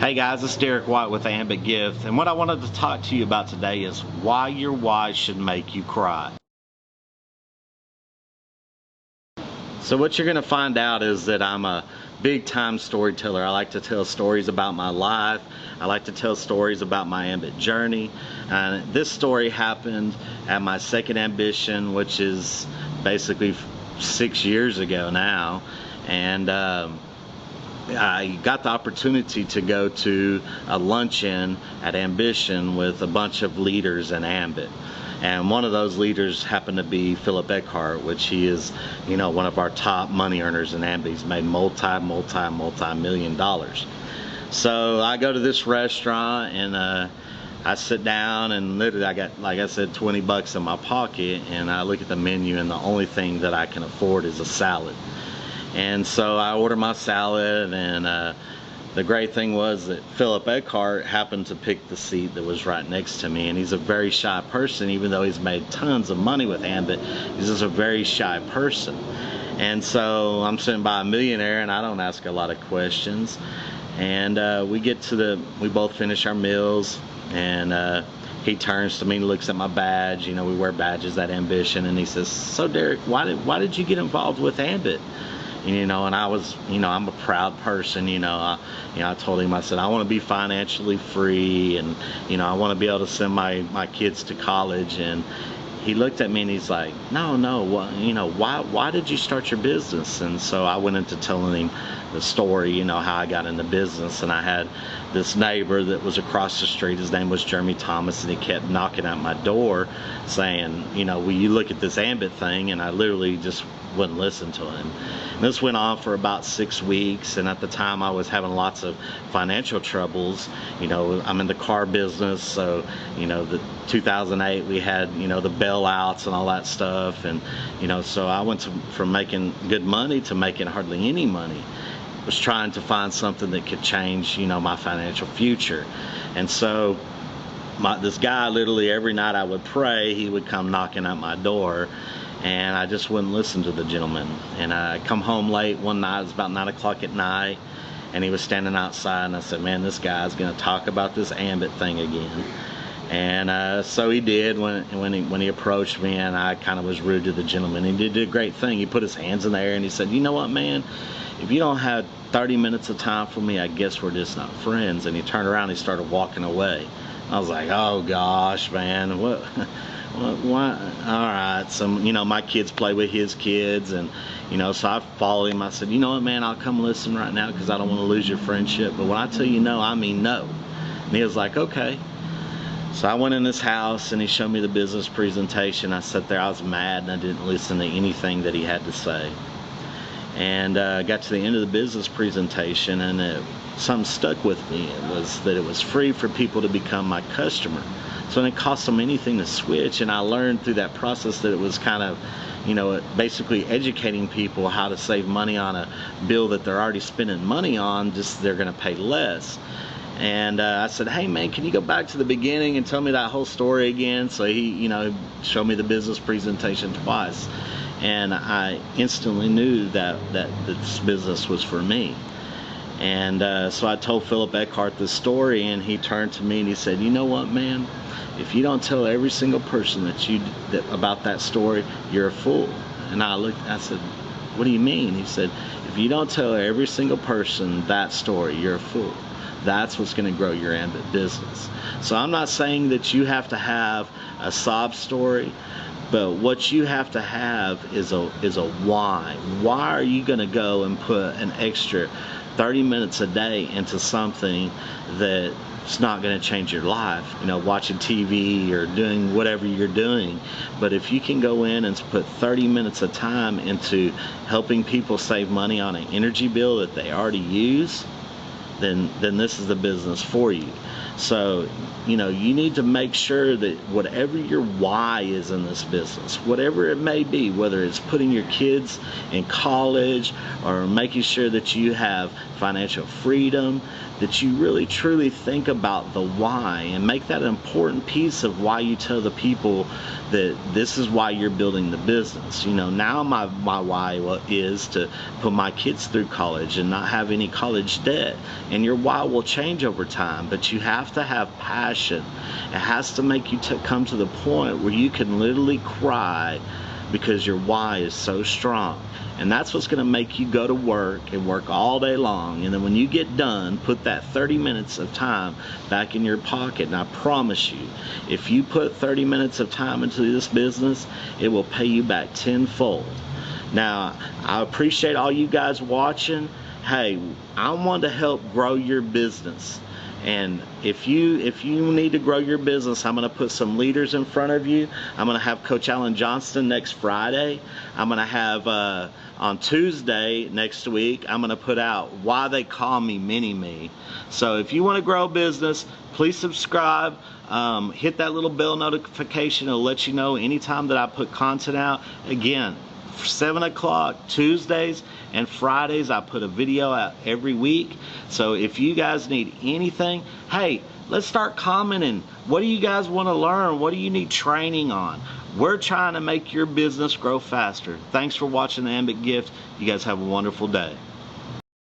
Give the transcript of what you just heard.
Hey guys, it's Derrick with Ambit Gift, and what I wanted to talk to you about today is why your why should make you cry. So what you're going to find out is that I'm a big time storyteller. I like to tell stories about my life. I like to tell stories about my Ambit journey. And this story happened at my second ambition, which is basically 6 years ago now. And I got the opportunity to go to a luncheon at Ambition with a bunch of leaders in Ambit. And one of those leaders happened to be Philip Eckhart, which he is, one of our top money earners in Ambit. He's made multi-million dollars. So I go to this restaurant and I sit down and literally I got, like I said, 20 bucks in my pocket, and I look at the menu and the only thing that I can afford is a salad. And so I order my salad, and the great thing was that Philip Eckhart happened to pick the seat that was right next to me, and he's a very shy person. Even though he's made tons of money with Ambit, he's just a very shy person. And so I'm sitting by a millionaire, and I don't ask a lot of questions. And we both finish our meals, and he turns to me and looks at my badge. We wear badges at Ambition, and he says, "So Derrick, why did you get involved with Ambit?" And I was, I'm a proud person. I told him, I said, I want to be financially free, and I want to be able to send my kids to college. And he looked at me and he's like, no, why did you start your business? And so I went into telling him the story, how I got into business. And I had this neighbor that was across the street. His name was Jeremy Thomas, and he kept knocking at my door saying, will you look at this Ambit thing? And I literally just wouldn't listen to him. And this went on for about 6 weeks, and at the time I was having lots of financial troubles. I'm in the car business, so the 2008 we had the bailouts and all that stuff, and so I went from making good money to making hardly any money. I was trying to find something that could change my financial future. And so this guy, literally every night I would pray, he would come knocking at my door, and I just wouldn't listen to the gentleman. And I come home late one night, it was about 9 o'clock at night, and he was standing outside, and I said, man, this guy's gonna talk about this Ambit thing again. And so he did when he approached me, and I kind of was rude to the gentleman. He did a great thing. He put his hands in the air and he said, "You know what, man, if you don't have 30 minutes of time for me, I guess we're just not friends." And he turned around and he started walking away. I was like, oh gosh, man, what? Why? All right. So my kids play with his kids, and so I followed him. I said, "You know what, man, I'll come listen right now because I don't want to lose your friendship, but when I tell you no, I mean no." And he was like, "Okay." So I went in his house and he showed me the business presentation. I sat there, I was mad, and I didn't listen to anything that he had to say. And I got to the end of the business presentation, and something stuck with me. It was that it was free for people to become my customer. So it didn't cost them anything to switch, and I learned through that process that it was kind of, basically educating people how to save money on a bill that they're already spending money on, just they're going to pay less. And I said, "Hey man, can you go back to the beginning and tell me that whole story again?" So he, showed me the business presentation twice, and I instantly knew that this business was for me. And so I told Philip Eckhart this story, and he turned to me and he said, "You know what, man? If you don't tell every single person about that story, you're a fool." And I said, "What do you mean?" He said, "If you don't tell every single person that story, you're a fool. That's what's going to grow your Ambit business." So I'm not saying that you have to have a sob story, but what you have to have is a why. Why are you going to go and put an extra 30 minutes a day into something that's not going to change your life, watching TV or doing whatever you're doing? But if you can go in and put 30 minutes of time into helping people save money on an energy bill that they already use, then this is the business for you. So you need to make sure that whatever your why is in this business, whatever it may be, whether it's putting your kids in college or making sure that you have financial freedom, that you really truly think about the why and make that an important piece of why you tell the people that this is why you're building the business. You know, now my why is to put my kids through college and not have any college debt. And your why will change over time, but you have to have passion. It has to make you come to the point where you can literally cry because your why is so strong. And that's what's going to make you go to work and work all day long. And then when you get done, put that 30 minutes of time back in your pocket. And I promise you, if you put 30 minutes of time into this business, it will pay you back tenfold. Now, I appreciate all you guys watching. Hey, I want to help grow your business. And if you need to grow your business, I'm going to put some leaders in front of you. I'm going to have Coach Alan Johnston next Friday. I'm going to have on Tuesday next week, I'm going to put out why they call me Mini-Me. So if you want to grow a business, please subscribe. Hit that little bell notification. It'll let you know anytime that I put content out. Again, 7 o'clock Tuesdays and Fridays, I put a video out every week. So if you guys need anything, hey, let's start commenting. What do you guys want to learn? What do you need training on? We're trying to make your business grow faster. Thanks for watching the Ambit Gift. You guys have a wonderful day.